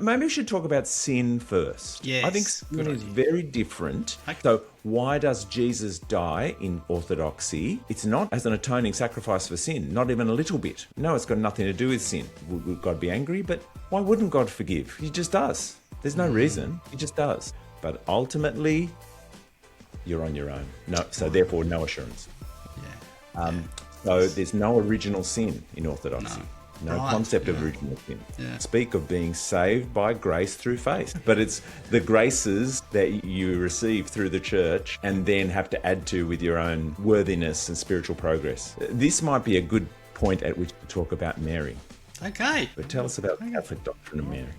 Maybe we should talk about sin first. Yes, I think sin good is idea. very different. Okay. So why does Jesus die in Orthodoxy? It's not as an atoning sacrifice for sin, not even a little bit. No, it's got nothing to do with sin. Would God be angry? But why wouldn't God forgive? He just does. There's no reason. He just does. But ultimately, you're on your own. No, so therefore, no assurance. Yeah. So there's no original sin in Orthodoxy. No Right, concept of original sin. Yeah. Speak of being saved by grace through faith. But it's the graces that you receive through the church and then have to add to with your own worthiness and spiritual progress. This might be a good point at which to talk about Mary. Okay. But tell us about the Catholic doctrine of Mary.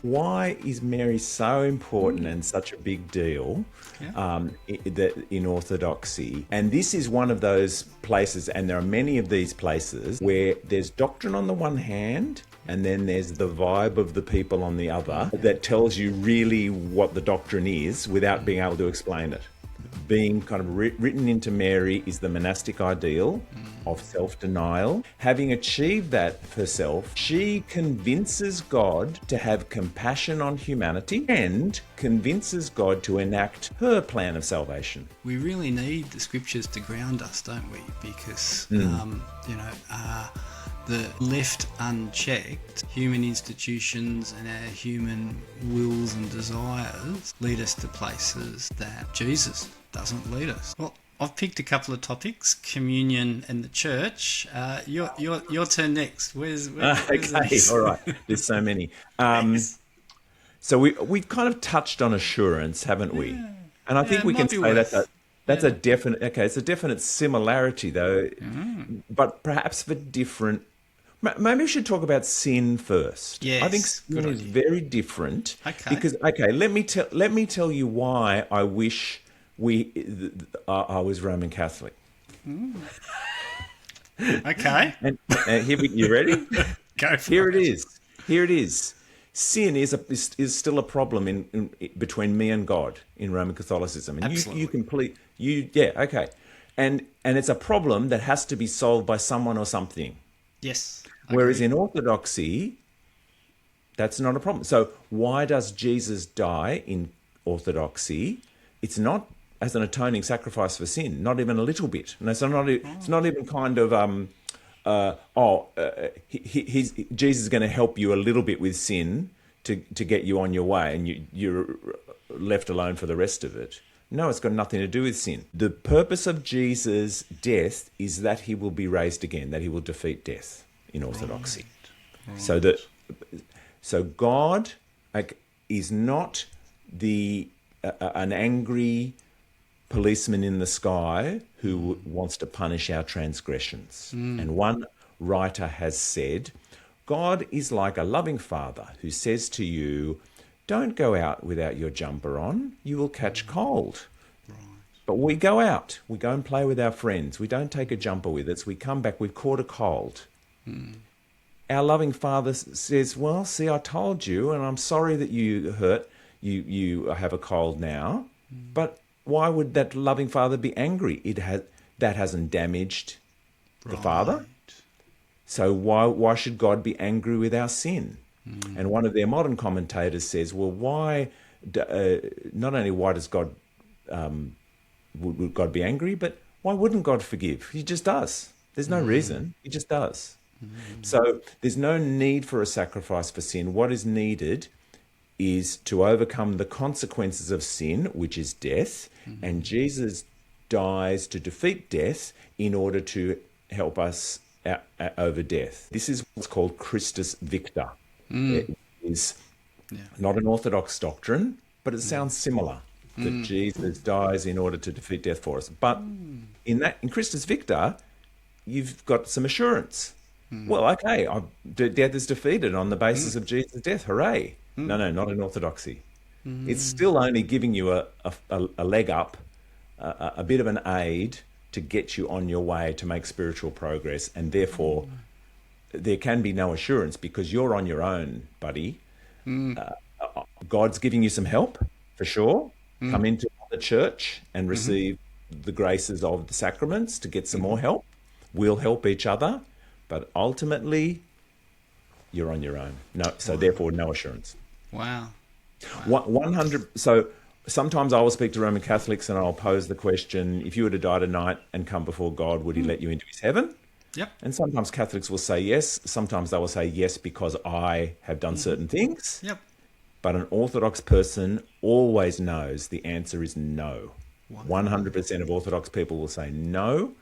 Why is Mary so important and such a big deal in Orthodoxy? And this is one of those places, and there are many of these places, where there's doctrine on the one hand, and then there's the vibe of the people on the other that tells you really what the doctrine is without being able to explain it. Being kind of written into Mary is the monastic ideal of self-denial. Having achieved that herself, she convinces God to have compassion on humanity and convinces God to enact her plan of salvation. We really need the scriptures to ground us, don't we? Because, the left unchecked, human institutions and our human wills and desires lead us to places that Jesus doesn't lead us. Well, I've picked a couple of topics: communion and the church. Your turn next. Where's Okay, this? all right. There's so many. So we've kind of touched on assurance, haven't we? And I think we can say that's a definite. Okay, it's a definite similarity, though, but perhaps for different. Maybe we should talk about sin first. Yes, I think sin is very different. Okay. Because let me tell you why I wish I was Roman Catholic. Okay. And you ready? Go for Here it is. Here it is. Sin is still a problem in between me and God in Roman Catholicism, and Absolutely. okay, and it's a problem that has to be solved by someone or something. Yes. Whereas in Orthodoxy, that's not a problem. So why does Jesus die in Orthodoxy? It's not as an atoning sacrifice for sin, not even a little bit. No, so it's not even kind of Jesus is going to help you a little bit with sin to get you on your way, and you're left alone for the rest of it. No, it's got nothing to do with sin. The purpose of Jesus' death is that he will be raised again, that he will defeat death in Orthodoxy. Right. So God is not an angry policeman in the sky who wants to punish our transgressions. And one writer has said, God is like a loving father who says to you, don't go out without your jumper on, you will catch cold. Right. But we go out, we go and play with our friends, we don't take a jumper with us, we come back, we've caught a cold. Our loving father says, well, see, I told you, and I'm sorry that you hurt, you have a cold now, but why would that loving father be angry? That hasn't damaged the father. So why should God be angry with our sin? And one of their modern commentators says, well, why? Not only why does God would God be angry, but why wouldn't God forgive? He just does. There's no reason. He just does. So there's no need for a sacrifice for sin. What is needed is to overcome the consequences of sin, which is death, and Jesus dies to defeat death in order to help us over death. This is what's called Christus Victor. It is not an Orthodox doctrine, but it sounds similar, that Jesus dies in order to defeat death for us. But in Christus Victor, you've got some assurance. Well, okay, death is defeated on the basis of Jesus' death. Hooray. No, not in Orthodoxy. It's still only giving you a leg up, a bit of an aid to get you on your way to make spiritual progress, and therefore there can be no assurance because you're on your own, buddy. God's giving you some help, for sure. Come into the church and receive the graces of the sacraments to get some more help. We'll help each other, but ultimately you're on your own. No, so therefore no assurance. Wow. 100. So sometimes I will speak to Roman Catholics and I'll pose the question: if you were to die tonight and come before God, would He let you into His heaven? Yep. And sometimes Catholics will say yes. Sometimes they will say yes because I have done certain things. Yep. But an Orthodox person always knows the answer is no. Wow. 100% of Orthodox people will say no.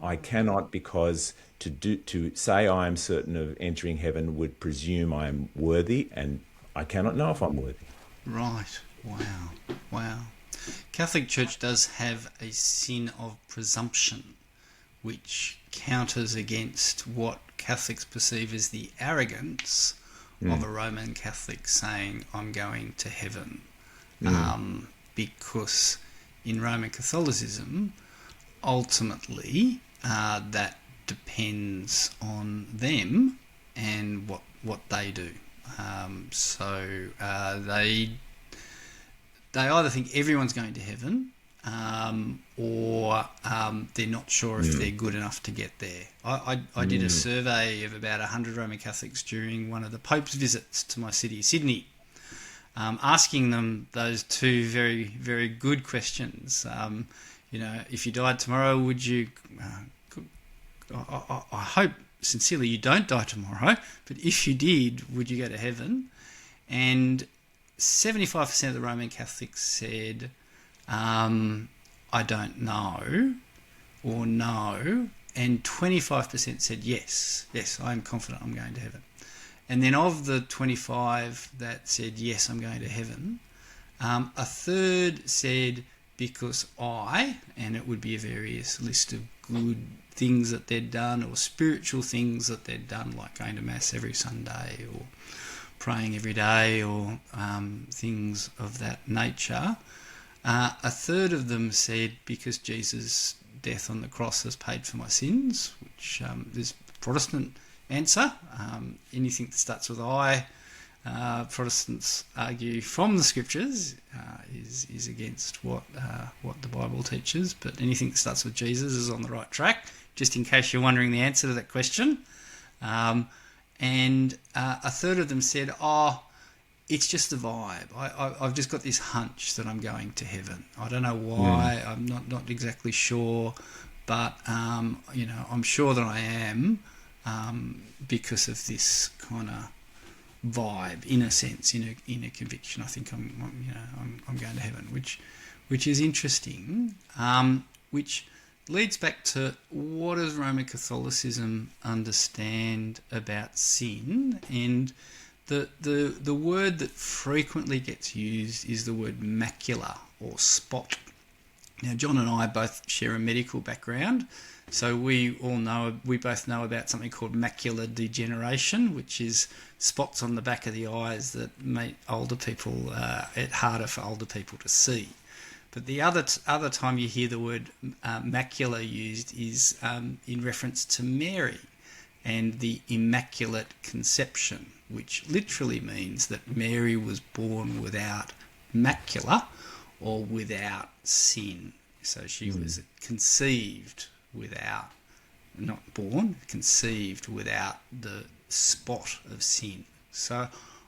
I cannot, because to say I am certain of entering heaven would presume I am worthy, and I cannot know if I'm worthy. Right. Wow. Wow. Catholic Church does have a sin of presumption, which counters against what Catholics perceive as the arrogance of a Roman Catholic saying, I'm going to heaven. Because in Roman Catholicism, ultimately, that depends on them and what they do. They either think everyone's going to heaven, or they're not sure if they're good enough to get there. I did a survey of about 100 Roman Catholics during one of the Pope's visits to my city, Sydney, asking them those two very, very good questions. If you died tomorrow, would you... I hope sincerely you don't die tomorrow, but if you did, would you go to heaven? And 75% of the Roman Catholics said, I don't know, or no, and 25% said yes, I am confident I'm going to heaven. And then of the 25 that said yes, I'm going to heaven, a third said because and it would be a various list of good things that they'd done, or spiritual things that they'd done, like going to Mass every Sunday, or praying every day, or things of that nature. A third of them said because Jesus' death on the cross has paid for my sins, which is a Protestant answer. Anything that starts with I, Protestants argue from the Scriptures, is against what the Bible teaches. But anything that starts with Jesus is on the right track, just in case you're wondering the answer to that question. And a third of them said, it's just a vibe. I've just got this hunch that I'm going to heaven. I don't know why. I'm not exactly sure, but I'm sure that I am, because of this kind of vibe, in a sense, in a conviction. I think I'm going to heaven, which is interesting. Which leads back to, what does Roman Catholicism understand about sin? And the word that frequently gets used is the word macula, or spot. Now, John and I both share a medical background, so we both know about something called macular degeneration, which is spots on the back of the eyes that make older people it harder for older people to see. But the other time you hear the word macula used is in reference to Mary and the Immaculate Conception, which literally means that Mary was born without macula, or without sin. So she was conceived without, not born, conceived without the spot of sin. So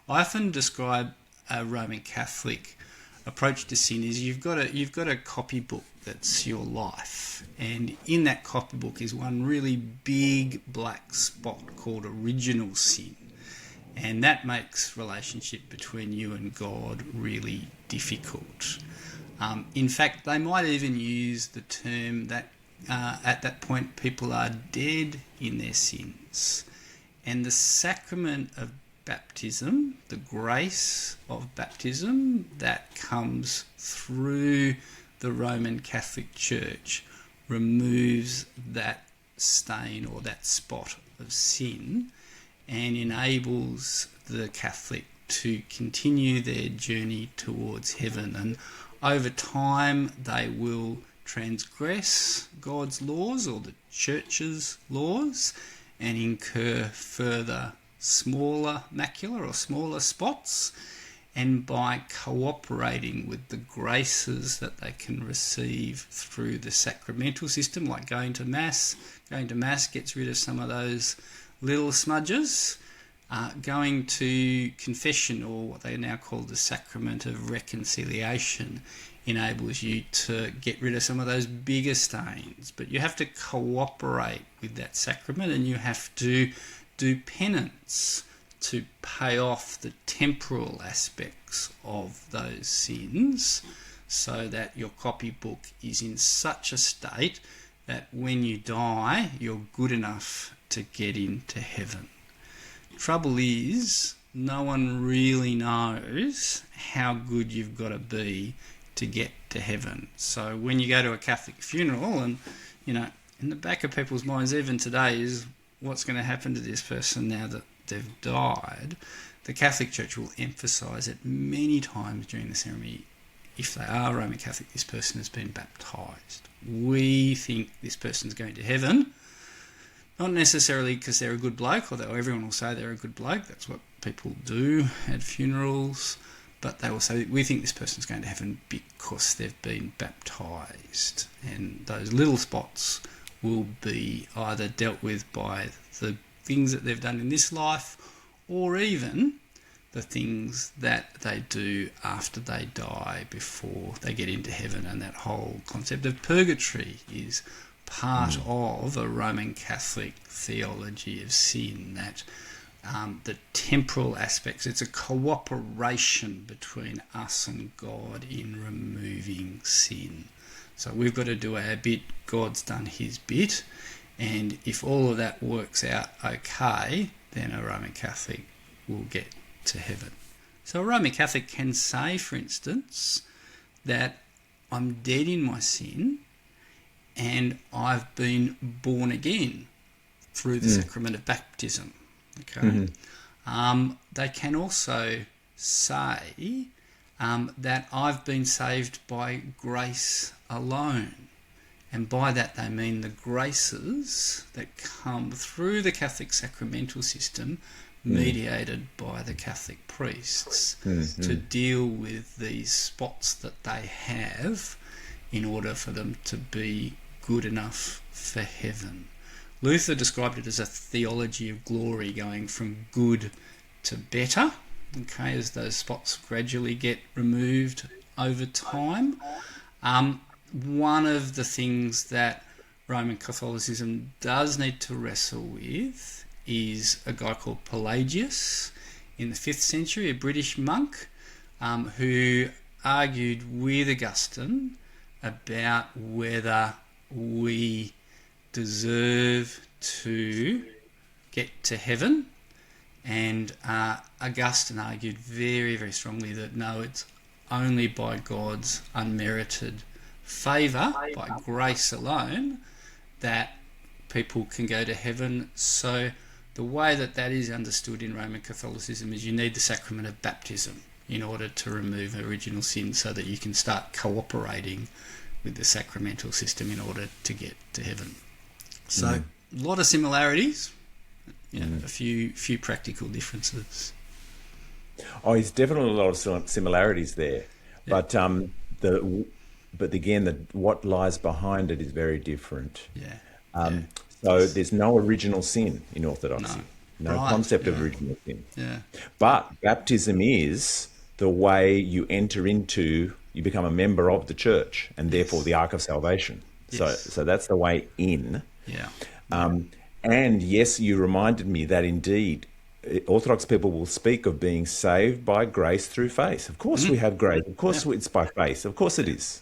I often describe a Roman Catholic approach to sin is you've got a copybook that's your life, and in that copybook is one really big black spot called original sin, and that makes relationship between you and God really difficult. In fact, they might even use the term that at that point people are dead in their sins, and the sacrament of baptism, the grace of baptism that comes through the Roman Catholic Church, removes that stain or that spot of sin and enables the Catholic to continue their journey towards heaven. And over time they will transgress God's laws, or the Church's laws, and incur further smaller macula or smaller spots, and by cooperating with the graces that they can receive through the sacramental system, like going to Mass gets rid of some of those little smudges, Going to confession, or what they now call the sacrament of reconciliation, enables you to get rid of some of those bigger stains. But you have to cooperate with that sacrament, and you have to do penance to pay off the temporal aspects of those sins, so that your copybook is in such a state that when you die, you're good enough to get into heaven. Trouble is, no one really knows how good you've got to be to get to heaven. So when you go to a Catholic funeral, and, you know, in the back of people's minds even today is, what's going to happen to this person now that they've died? The Catholic Church will emphasise it many times during the ceremony. If they are Roman Catholic, this person has been baptised. We think this person's going to heaven, not necessarily because they're a good bloke, although everyone will say they're a good bloke. That's what people do at funerals. But they will say, we think this person's going to heaven because they've been baptised. And those little spots will be either dealt with by the things that they've done in this life, or even the things that they do after they die before they get into heaven. And that whole concept of purgatory is part of a Roman Catholic theology of sin, that the temporal aspects, it's a cooperation between us and God in removing sin. So we've got to do our bit, God's done his bit, and if all of that works out okay, then a Roman Catholic will get to heaven. So a Roman Catholic can say, for instance, that I'm dead in my sin and I've been born again through the sacrament of baptism. Okay. They can also say that I've been saved by grace alone. And by that they mean the graces that come through the Catholic sacramental system, mediated by the Catholic priests, to deal with these spots that they have in order for them to be good enough for heaven. Luther described it as a theology of glory, going from good to better, okay, as those spots gradually get removed over time. One of the things that Roman Catholicism does need to wrestle with is a guy called Pelagius in the 5th century, a British monk, who argued with Augustine about whether we deserve to get to heaven. And Augustine argued very, very strongly that no, it's only by God's unmerited favour, by grace alone, that people can go to heaven. So the way that that is understood in Roman Catholicism is you need the sacrament of baptism in order to remove original sin, so that you can start cooperating with the sacramental system in order to get to heaven. So a lot of similarities, a few practical differences. Oh, there's definitely a lot of similarities there, but again, what lies behind it is very different. So there's no original sin in Orthodoxy, no concept of original sin. But baptism is the way you enter into, you become a member of the church, and therefore the ark of salvation. So that's the way in. And yes, you reminded me that indeed Orthodox people will speak of being saved by grace through faith. Of course we have grace. Of course it's by faith. Of course it is.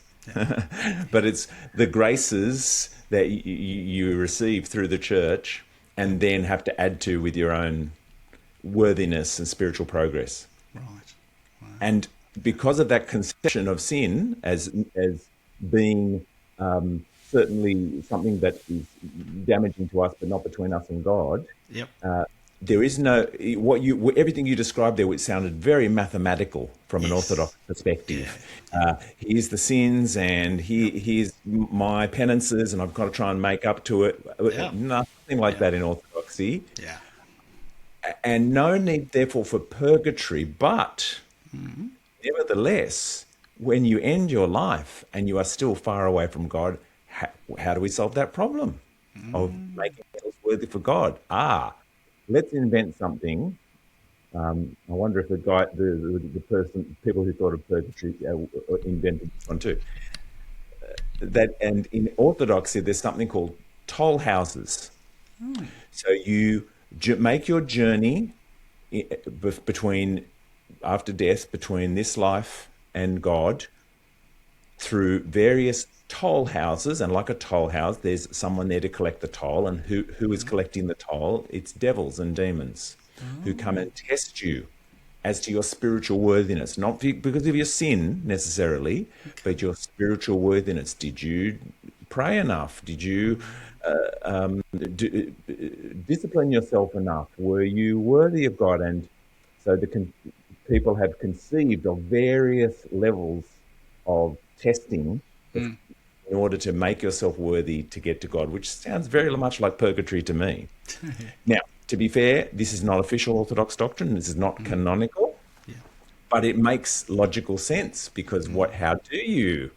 But it's the graces that you receive through the church and then have to add to with your own worthiness and spiritual progress. Right. Wow. And because of that conception of sin as being certainly something that is damaging to us, but not between us and God. There is no everything you described there, which sounded very mathematical from an Orthodox perspective. Here's the sins, and here's my penances, and I've got to try and make up to it. Nothing like that in Orthodoxy. And no need, therefore, for purgatory. But nevertheless, when you end your life and you are still far away from God, how do we solve that problem of making ourselves worthy for God? Let's invent something I wonder if the person, people who thought of purgatory invented this one too. And in Orthodoxy, there's something called toll houses. So you make your journey between after death, between this life and God, through various toll houses. And like a toll house, there's someone there to collect the toll. And who is collecting the toll? It's devils and demons who come and test you as to your spiritual worthiness, not because of your sin necessarily, but your spiritual worthiness. Did you pray enough? Did you discipline yourself enough? Were you worthy of God? And so people have conceived of various levels of testing in order to make yourself worthy to get to God, which sounds very much like purgatory to me. Now, to be fair, this is not official Orthodox doctrine. This is not canonical, but it makes logical sense because how do you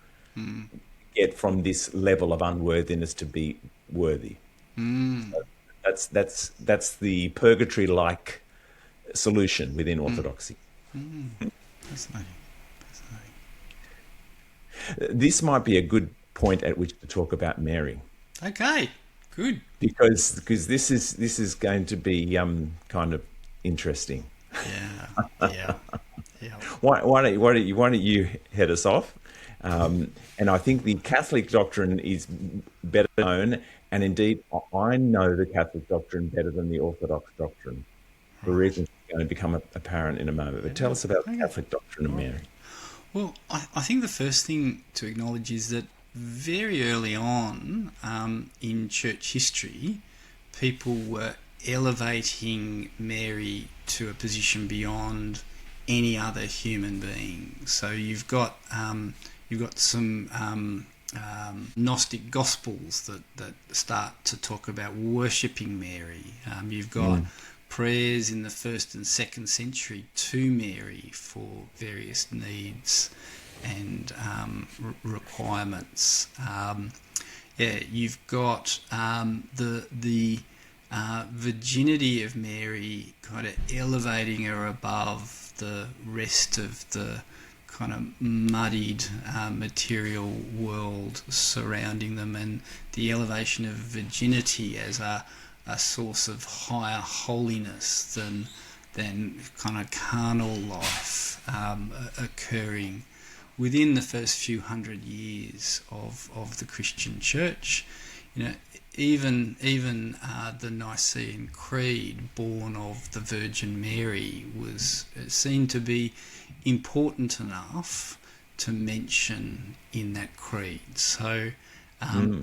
get from this level of unworthiness to be worthy? So that's the purgatory-like solution within Orthodoxy. Fascinating. This might be a good point at which to talk about Mary. Okay, good. Because this is going to be kind of interesting. Yeah. Why don't you head us off? And I think the Catholic doctrine is better known, and indeed I know the Catholic doctrine better than the Orthodox doctrine, for reasons that are going to become apparent in a moment. But tell us about the Catholic doctrine of Mary. Well, I think the first thing to acknowledge is that very early on in church history, people were elevating Mary to a position beyond any other human being. So you've got some Gnostic Gospels that start to talk about worshipping Mary. You've got prayers in the 1st and 2nd century to Mary for various needs and requirements. You've got the virginity of Mary kind of elevating her above the rest of the kind of muddied material world surrounding them, and the elevation of virginity as a source of higher holiness than kind of carnal life occurring within the first few hundred years of the Christian Church. Even the Nicene Creed, born of the Virgin Mary, was seen to be important enough to mention in that creed. So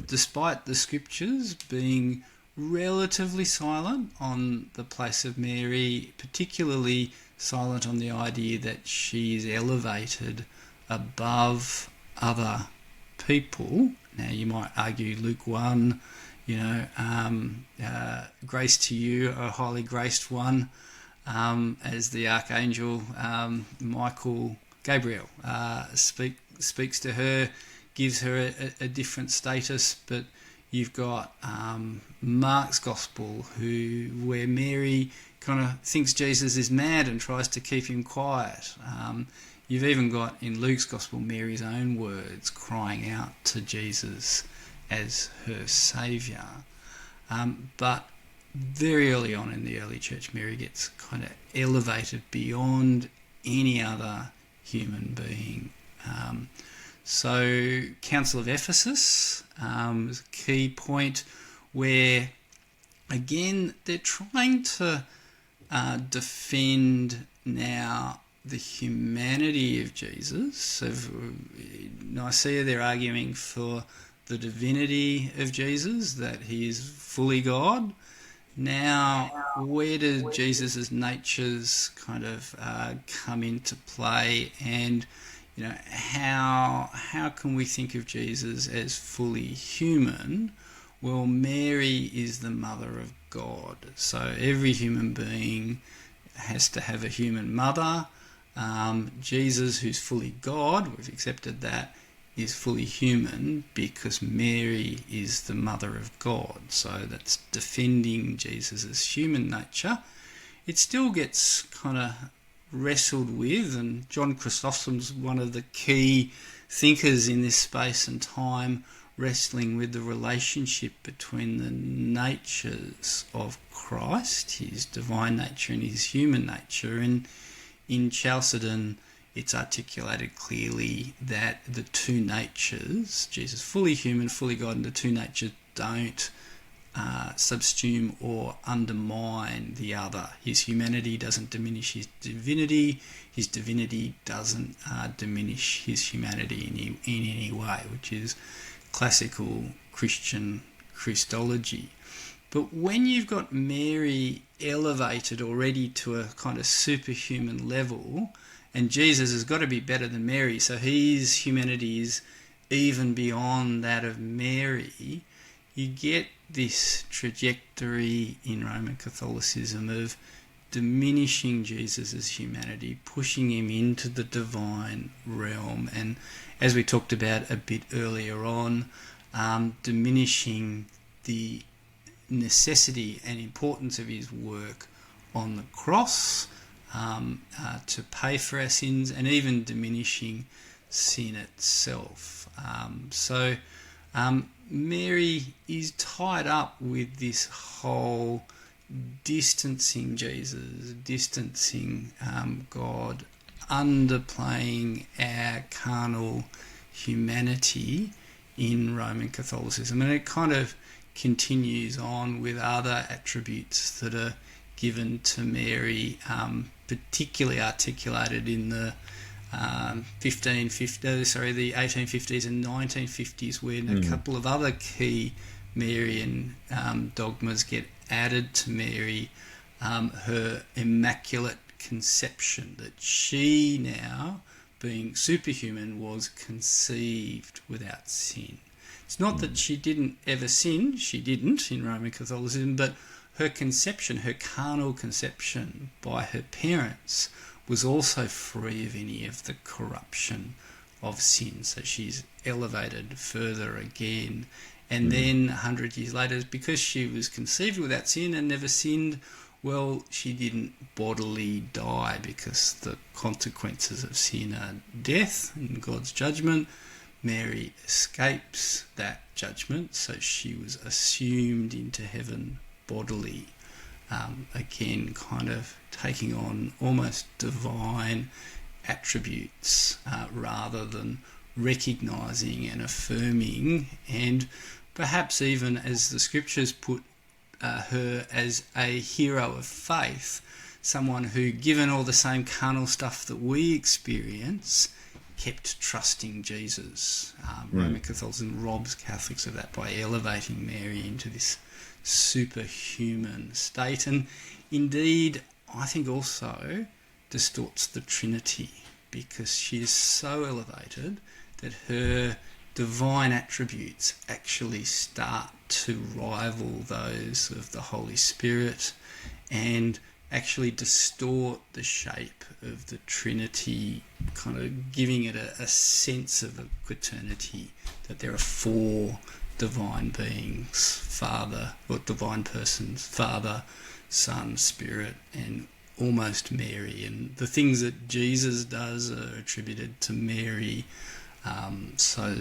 despite the scriptures being relatively silent on the place of Mary, particularly silent on the idea that she is elevated above other people. Now you might argue Luke 1, grace to you, O highly graced one, as the archangel Gabriel speaks to her, gives her a different status. But you've got Mark's Gospel, where Mary kind of thinks Jesus is mad and tries to keep him quiet. You've even got in Luke's Gospel Mary's own words crying out to Jesus as her saviour. But very early on in the early church, Mary gets kind of elevated beyond any other human being. So Council of Ephesus is a key point where, again, they're trying to defend now the humanity of Jesus. So Nicaea, they're arguing for the divinity of Jesus, that he is fully God. Now, where do Jesus' natures kind of come into play, and how can we think of Jesus as fully human? Well, Mary is the mother of God, so every human being has to have a human mother. Jesus, who's fully God, we've accepted that, is fully human because Mary is the mother of God. So that's defending Jesus' human nature. it still gets kind of wrestled with, and John Chrysostom's one of the key thinkers in this space and time, wrestling with the relationship between the natures of Christ, his divine nature and his human nature. And in Chalcedon, it's articulated clearly that the two natures, Jesus fully human, fully God, and the two natures don't subsume or undermine the other. His humanity doesn't diminish his divinity doesn't diminish his humanity in any way, which is classical Christian Christology. But when you've got Mary elevated already to a kind of superhuman level, and Jesus has got to be better than Mary, so his humanity is even beyond that of Mary, you get this trajectory in Roman Catholicism of diminishing Jesus' humanity, pushing him into the divine realm, and as we talked about a bit earlier on, diminishing the necessity and importance of his work on the cross to pay for our sins, and even diminishing sin itself. So Mary is tied up with this whole distancing Jesus, distancing God, underplaying our carnal humanity in Roman Catholicism. And it kind of continues on with other attributes that are given to Mary, particularly articulated in the the 1850s and 1950s, when a couple of other key Marian dogmas get added to Mary. Her Immaculate conception, that she now, being superhuman, was conceived without sin. It's not that she didn't ever sin, she didn't in Roman Catholicism, but her conception, her carnal conception by her parents, was also free of any of the corruption of sin. So she's elevated further again. And then 100 years later, because she was conceived without sin and never sinned, well, she didn't bodily die, because the consequences of sin are death and God's judgment. Mary escapes that judgment, so she was assumed into heaven bodily. Again, kind of taking on almost divine attributes rather than recognising and affirming, and perhaps even, as the scriptures put her, as a hero of faith, someone who, given all the same carnal stuff that we experience, kept trusting Jesus. Roman Catholicism robs Catholics of that by elevating Mary into this superhuman state, and indeed I think also distorts the Trinity, because she is so elevated that her divine attributes actually start to rival those of the Holy Spirit and actually distort the shape of the Trinity, kind of giving it a sense of a quaternity, that there are four divine beings, Father, or divine persons, Father, Son, Spirit, and almost Mary. And the things that Jesus does are attributed to Mary, so,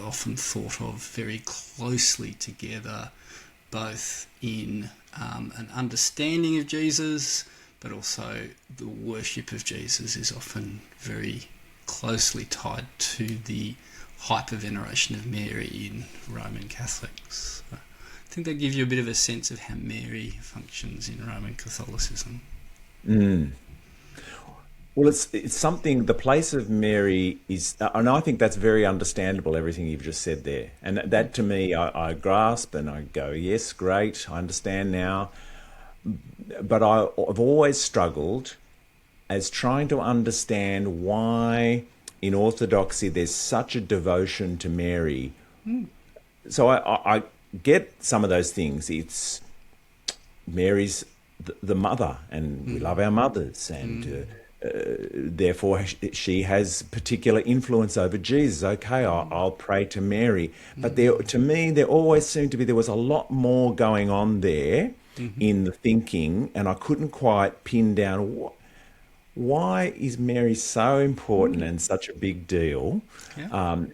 often thought of very closely together, both in an understanding of Jesus, but also the worship of Jesus is often very closely tied to the hyper-veneration of Mary in Roman Catholics. I think that gives you a bit of a sense of how Mary functions in Roman Catholicism. Well, it's something, the place of Mary is, and I think that's very understandable, everything you've just said there. And that to me, I grasp and I go, yes, great, I understand now. But I've always struggled as trying to understand why in Orthodoxy there's such a devotion to Mary. So I get some of those things. It's Mary's the mother, and we love our mothers, and therefore she has particular influence over Jesus. Okay, I'll pray to Mary. But to me, there always seemed to be, there was a lot more going on there in the thinking, and I couldn't quite pin down why is Mary so important and such a big deal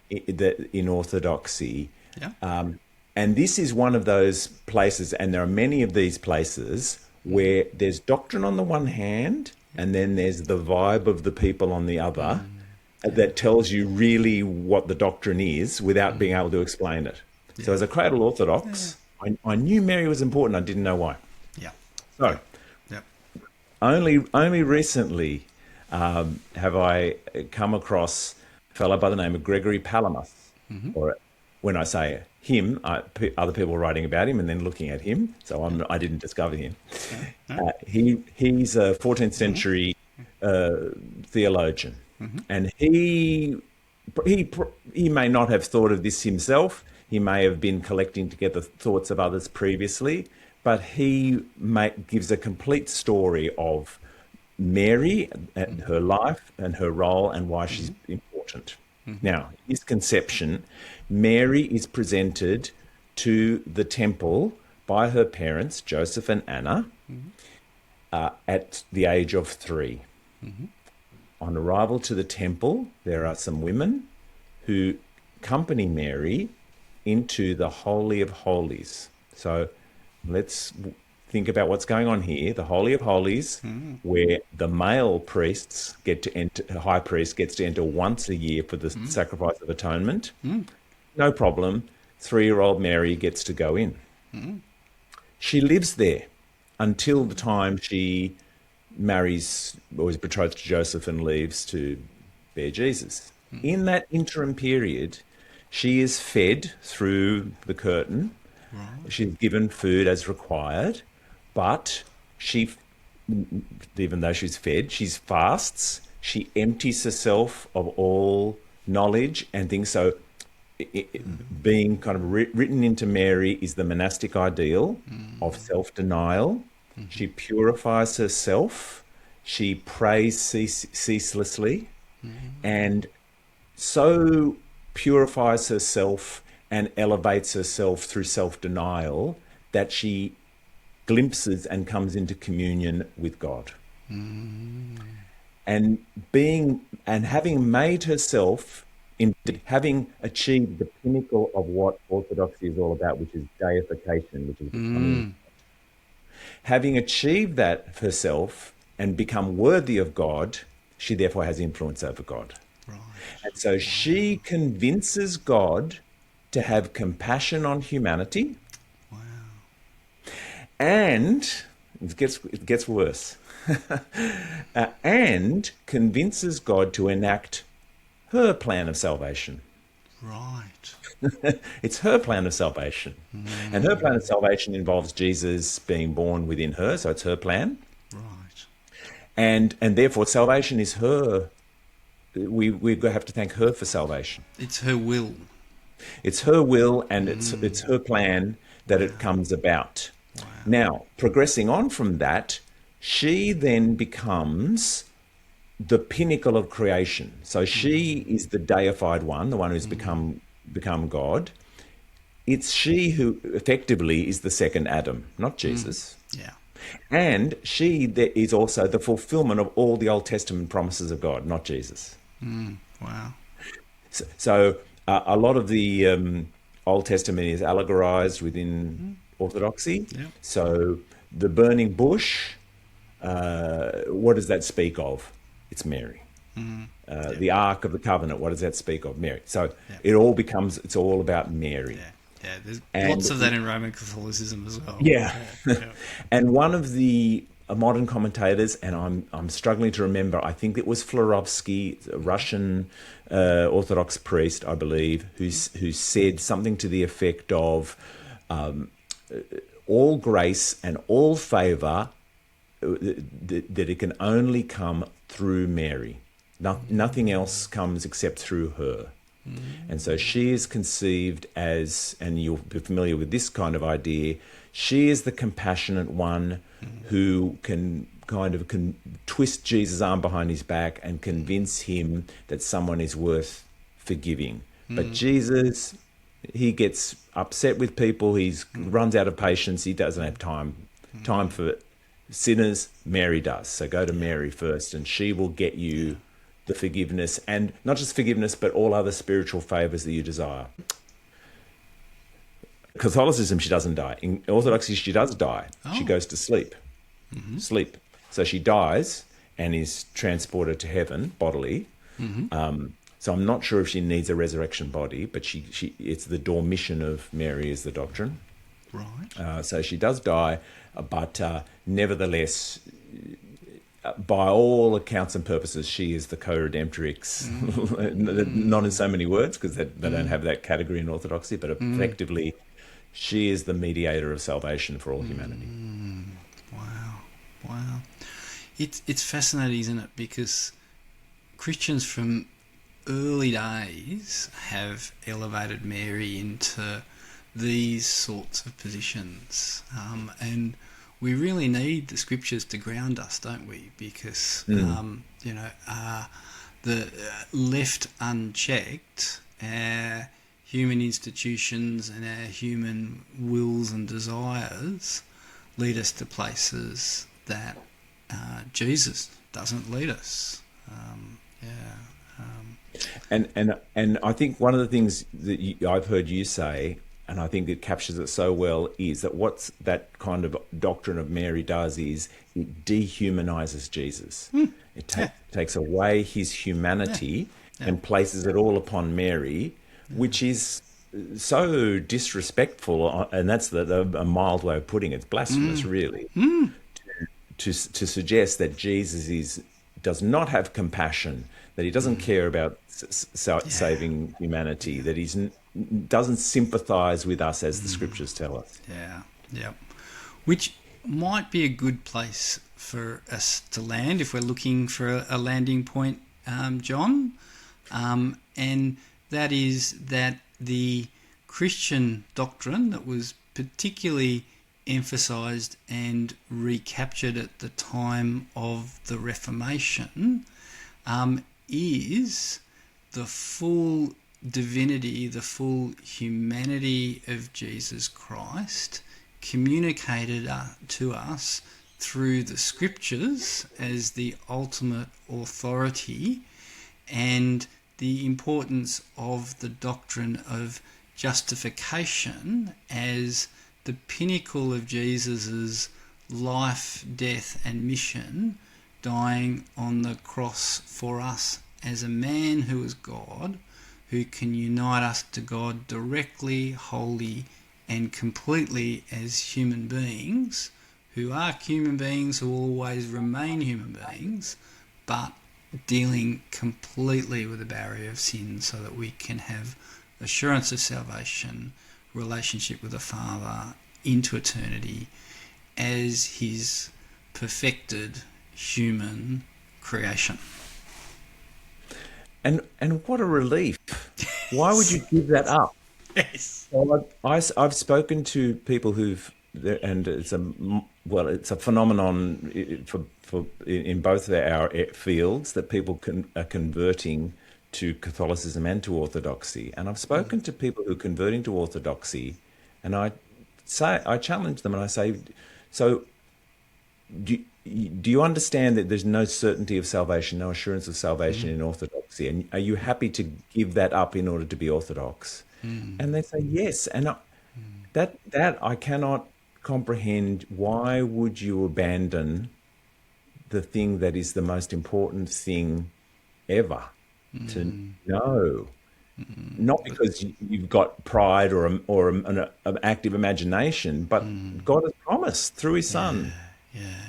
in Orthodoxy. Yeah. And this is one of those places, and there are many of these places, where there's doctrine on the one hand, and then there's the vibe of the people on the other that tells you really what the doctrine is without being able to explain it. Yeah. So as a cradle Orthodox, I knew Mary was important. I didn't know why. Yeah. So only recently have I come across a fellow by the name of Gregory Palamas, or when I say him, other people writing about him and then looking at him. So I didn't discover him. He's a 14th century theologian, and he may not have thought of this himself. He may have been collecting together thoughts of others previously, but he gives a complete story of Mary and her life and her role and why she's important. Now, his conception, Mary is presented to the temple by her parents, Joseph and Anna, at the age of 3. On arrival to the temple, there are some women who accompany Mary into the Holy of Holies. So let's think about what's going on here. The Holy of Holies, where the male priests get to enter, the high priest gets to enter once a year for the sacrifice of atonement. No problem. 3-year-old Mary gets to go in. She lives there until the time she marries or is betrothed to Joseph and leaves to bear Jesus. In that interim period, she is fed through the curtain. She's given food as required, but she, even though she's fed, she fasts. She empties herself of all knowledge and things. So being kind of written into Mary is the monastic ideal of self-denial. She purifies herself. She prays ceaselessly, and so purifies herself and elevates herself through self-denial that she glimpses and comes into communion with God. And having made herself, having achieved the pinnacle of what Orthodoxy is all about, which is deification, which is becoming, having achieved that herself and become worthy of God, she therefore has influence over God. And so she convinces God to have compassion on humanity. And it gets worse. And convinces God to enact her plan of salvation. It's her plan of salvation. And her plan of salvation involves Jesus being born within her, so it's her plan. And therefore salvation is her. We have to thank her for salvation. It's her will. It's her will, and it's her plan that it comes about. Now, progressing on from that, she then becomes the pinnacle of creation. So she is the deified one, the one who's become God. It's she who effectively is the second Adam, not Jesus. And she is also the fulfillment of all the Old Testament promises of God, not Jesus. So a lot of the Old Testament is allegorized within Orthodoxy. So the burning bush, what does that speak of? It's Mary. The Ark of the Covenant, what does that speak of? Mary. So it all becomes, it's all about Mary. There's lots of that in Roman Catholicism as well. And one of the modern commentators, and I'm struggling to remember, I think it was Florovsky, a Russian Orthodox priest, I believe, who said something to the effect of all grace and all favour, that it can only come through Mary. Nothing else comes except through her. And so she is conceived as, and you'll be familiar with this kind of idea, she is the compassionate one who can twist Jesus' arm behind his back and convince him that someone is worth forgiving. But Jesus, he gets upset with people, he runs out of patience, he doesn't have time time for sinners, Mary does. So go to Mary first, and she will get you the forgiveness, and not just forgiveness, but all other spiritual favours that you desire. Catholicism, she doesn't die. In Orthodoxy, she does die. She goes to sleep. Sleep. So she dies and is transported to heaven bodily. So I'm not sure if she needs a resurrection body, but she it's the dormition of Mary is the doctrine. Right. So she does die, but nevertheless, by all accounts and purposes, she is the co-redemptrix. Not in so many words, because they don't have that category in Orthodoxy, but effectively, she is the mediator of salvation for all humanity. Wow. It's fascinating, isn't it? Because Christians from early days have elevated Mary into these sorts of positions, and we really need the scriptures to ground us, don't we? Because the left unchecked, our human institutions and our human wills and desires lead us to places that Jesus doesn't lead us. And I think one of the things that I've heard you say, and I think it captures it so well, is that what's that kind of doctrine of Mary does is it dehumanizes Jesus. It takes away his humanity and places it all upon Mary, which is so disrespectful, and that's a mild way of putting it. It's blasphemous, really, to suggest that Jesus does not have compassion, that he doesn't care about saving humanity, that he doesn't sympathise with us as the scriptures tell us. Which might be a good place for us to land if we're looking for a landing point, John, and that is that the Christian doctrine that was particularly emphasised and recaptured at the time of the Reformation is the full divinity, the full humanity of Jesus Christ communicated to us through the scriptures as the ultimate authority, and the importance of the doctrine of justification as the pinnacle of Jesus's life, death and mission, dying on the cross for us as a man who is God, who can unite us to God directly, wholly and completely as human beings, who are human beings who always remain human beings, but dealing completely with the barrier of sin so that we can have assurance of salvation, relationship with the Father into eternity as his perfected human creation. And what a relief. Why would you give that up? Yes. Well, I've spoken to people and it's a phenomenon in both our fields that people are converting to Catholicism and to Orthodoxy. And I've spoken to people who are converting to Orthodoxy, and I challenge them and I say, so do you understand that there's no certainty of salvation, no assurance of salvation in Orthodoxy? And are you happy to give that up in order to be Orthodox? And they say yes. And that I cannot comprehend. Why would you abandon the thing that is the most important thing ever to know? Not because you've got pride or an active imagination, but God has promised through his Son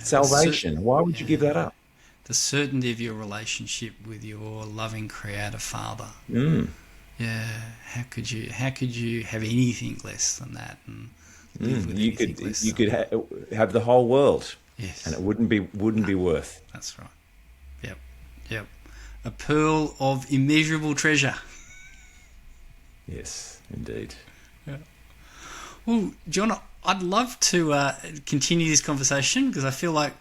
salvation. Why would you give that up? The certainty of your relationship with your loving Creator Father. How could you have anything less than that? And live with anything less you could have the whole world, yes, and it wouldn't be worth. That's right. Yep. A pearl of immeasurable treasure. Yes, indeed. Yeah. Well, John, I'd love to continue this conversation because I feel like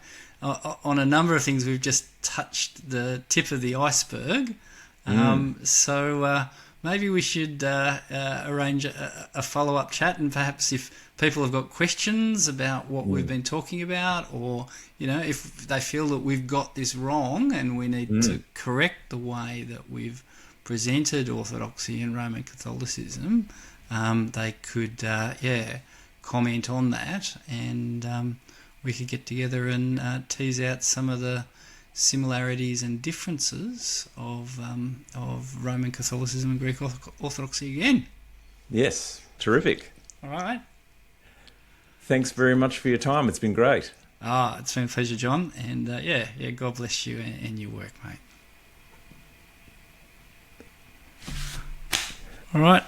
on a number of things we've just touched the tip of the iceberg. So maybe we should arrange a follow-up chat, and perhaps if people have got questions about what we've been talking about, or if they feel that we've got this wrong and we need to correct the way that we've presented Orthodoxy and Roman Catholicism, they could comment on that, and we could get together and tease out some of the similarities and differences of Roman Catholicism and Greek Orthodoxy again. Yes, terrific. All right. Thanks very much for your time. It's been great. It's been a pleasure, John, and God bless you and your work, mate. All right.